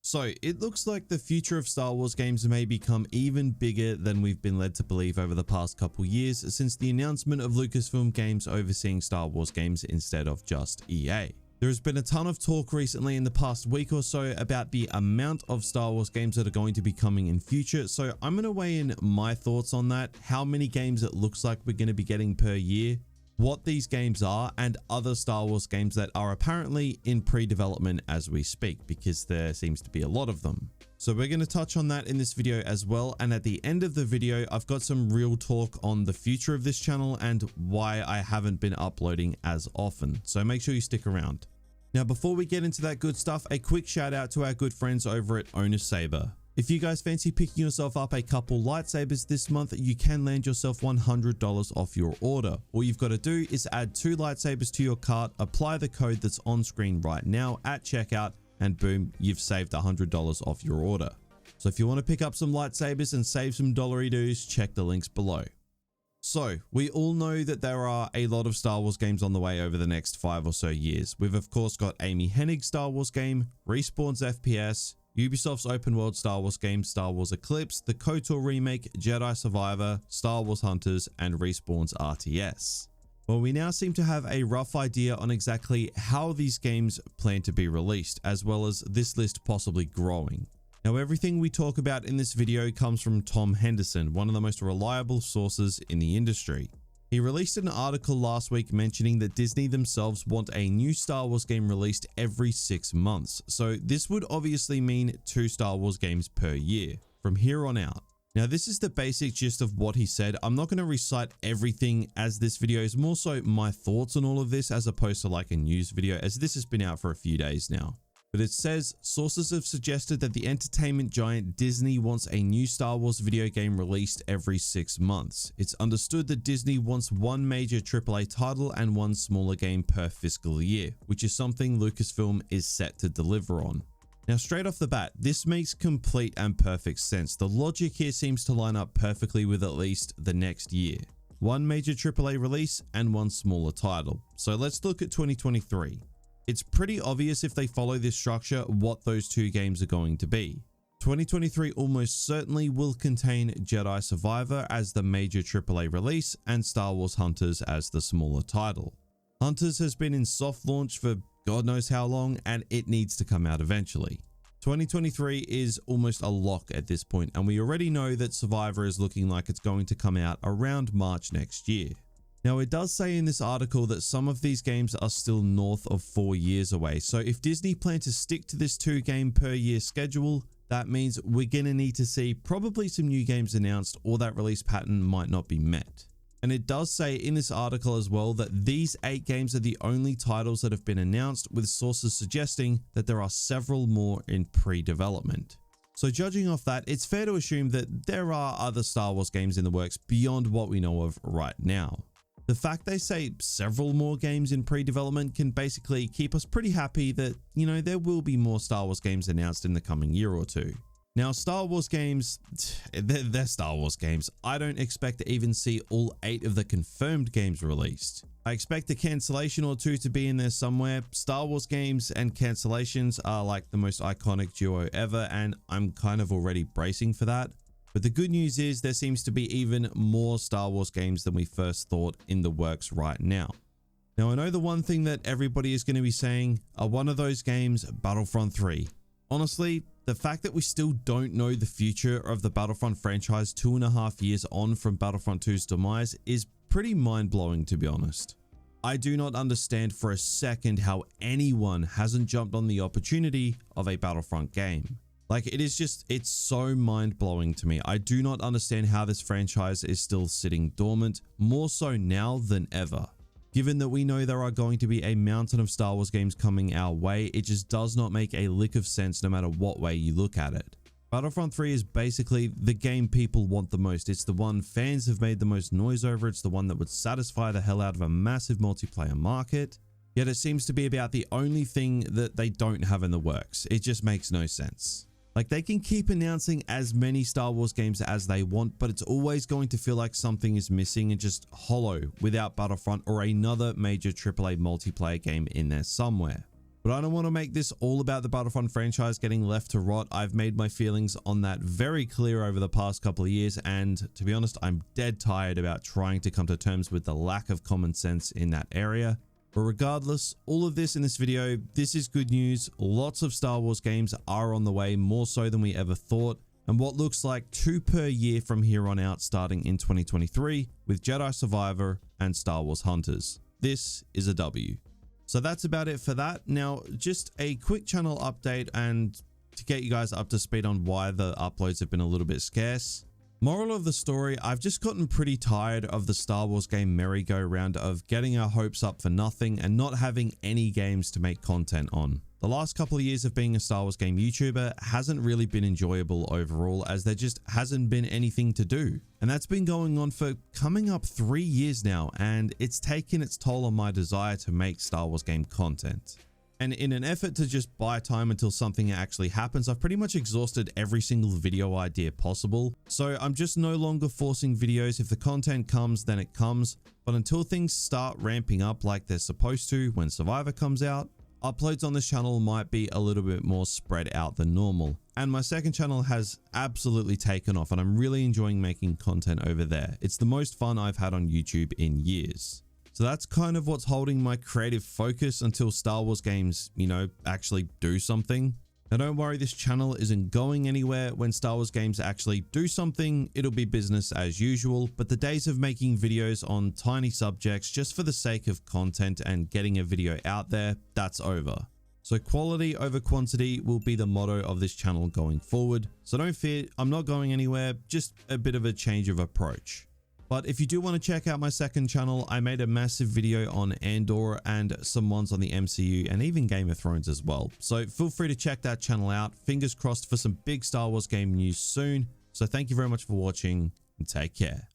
So it looks like the future of Star Wars games may become even bigger than we've been led to believe over the past couple years since the announcement of Lucasfilm Games overseeing Star Wars games instead of just EA. There has been a ton of talk recently in the past week or so about the amount of Star Wars games that are going to be coming in future, so I'm going to weigh in my thoughts on that, how many games it looks like we're going to be getting per year, what these games are, and other Star Wars games that are apparently in pre-development as we speak, because there seems to be a lot of them. So we're going to touch on that in this video as well, and at the end of the video I've got some real talk on the future of this channel and why I haven't been uploading as often, so make sure you stick around. Now before we get into that good stuff, a quick shout out to our good friends over at Owner Saber. If you guys fancy picking yourself up a couple lightsabers this month, you can land yourself $100 off your order. All you've got to do is add 2 lightsabers to your cart, apply the code that's on screen right now at checkout, and boom, you've saved $100 off your order. So if you want to pick up some lightsabers and save some dollary doos, check the links below. So we all know that there are a lot of Star Wars games on the way over the next 5 or so years. We've of course got Amy Hennig's Star Wars game, Respawn's FPS, Ubisoft's open world Star Wars game Star Wars Eclipse, the KOTOR remake, Jedi Survivor, Star Wars Hunters, and Respawn's RTS. Well, we now seem to have a rough idea on exactly how these games plan to be released, as well as this list possibly growing. Now, everything we talk about in this video comes from Tom Henderson, one of the most reliable sources in the industry. He released an article last week mentioning that Disney themselves want a new Star Wars game released every 6 months. So this would obviously mean 2 Star Wars games per year from here on out. Now, this is the basic gist of what he said. I'm not going to recite everything, as this video is more so my thoughts on all of this as opposed to like a news video, as this has been out for a few days now. But it says, sources have suggested that the entertainment giant Disney wants a new Star Wars video game released every 6 months. It's understood that Disney wants 1 major AAA title and 1 smaller game per fiscal year, which is something Lucasfilm is set to deliver on. Now, straight off the bat, this makes complete and perfect sense. The logic here seems to line up perfectly with at least the next year. 1 major AAA release and 1 smaller title. So let's look at 2023. It's pretty obvious if they follow this structure what those 2 games are going to be. 2023 almost certainly will contain Jedi Survivor as the major AAA release and Star Wars Hunters as the smaller title. Hunters has been in soft launch for God knows how long, and it needs to come out eventually. 2023 is almost a lock at this point, and we already know that Survivor is looking like it's going to come out around March next year. Now, it does say in this article that some of these games are still north of 4 years away. So if Disney plan to stick to this 2 game per year schedule, that means we're going to need to see probably some new games announced, or that release pattern might not be met. And it does say in this article as well that these 8 games are the only titles that have been announced, with sources suggesting that there are several more in pre-development. So judging off that, it's fair to assume that there are other Star Wars games in the works beyond what we know of right now. The fact they say several more games in pre-development can basically keep us pretty happy that, you know, there will be more Star Wars games announced in the coming year or 2. Now, Star Wars games, they're Star Wars games. I don't expect to even see all 8 of the confirmed games released. I expect a cancellation or 2 to be in there somewhere. Star Wars games and cancellations are like the most iconic duo ever, and I'm kind of already bracing for that. But the good news is there seems to be even more Star Wars games than we first thought in the works right now. Now, I know the one thing that everybody is going to be saying, are one of those games Battlefront 3? Honestly, the fact that we still don't know the future of the Battlefront franchise 2.5 years on from Battlefront 2's demise is pretty mind-blowing, to be honest. I do not understand for a second how anyone hasn't jumped on the opportunity of a Battlefront game. Like, it's so mind-blowing to me. I do not understand how this franchise is still sitting dormant, more so now than ever. Given that we know there are going to be a mountain of Star Wars games coming our way, it just does not make a lick of sense no matter what way you look at it. Battlefront 3 is basically the game people want the most. It's the one fans have made the most noise over. It's the one that would satisfy the hell out of a massive multiplayer market. Yet it seems to be about the only thing that they don't have in the works. It just makes no sense. Like, they can keep announcing as many Star Wars games as they want, but it's always going to feel like something is missing and just hollow without Battlefront or another major AAA multiplayer game in there somewhere. But I don't want to make this all about the Battlefront franchise getting left to rot. I've made my feelings on that very clear over the past couple of years, and to be honest, I'm dead tired about trying to come to terms with the lack of common sense in that area. But regardless, all of this in this video, this is good news. Lots of Star Wars games are on the way, more so than we ever thought, and what looks like 2 per year from here on out starting in 2023 with Jedi Survivor and Star Wars Hunters. This is a W. So that's about it for that. Now, just a quick channel update and to get you guys up to speed on why the uploads have been a little bit scarce. Moral of the story, I've just gotten pretty tired of the Star Wars game merry-go-round of getting our hopes up for nothing and not having any games to make content on. The last couple of years of being a Star Wars game YouTuber hasn't really been enjoyable overall, as there just hasn't been anything to do. And that's been going on for coming up 3 years now, and it's taken its toll on my desire to make Star Wars game content. And in an effort to just buy time until something actually happens, I've pretty much exhausted every single video idea possible. So I'm just no longer forcing videos. If the content comes, then it comes. But until things start ramping up like they're supposed to when Survivor comes out, uploads on this channel might be a little bit more spread out than normal. And my second channel has absolutely taken off, and I'm really enjoying making content over there. It's the most fun I've had on YouTube in years. So that's kind of what's holding my creative focus until Star Wars games, actually do something. Now don't worry, this channel isn't going anywhere. When Star Wars games actually do something, it'll be business as usual, but the days of making videos on tiny subjects just for the sake of content and getting a video out there, that's over. So quality over quantity will be the motto of this channel going forward. So don't fear, I'm not going anywhere, just a bit of a change of approach. But if you do want to check out my second channel, I made a massive video on Andor and some ones on the MCU and even Game of Thrones as well. So feel free to check that channel out. Fingers crossed for some big Star Wars game news soon. So thank you very much for watching and take care.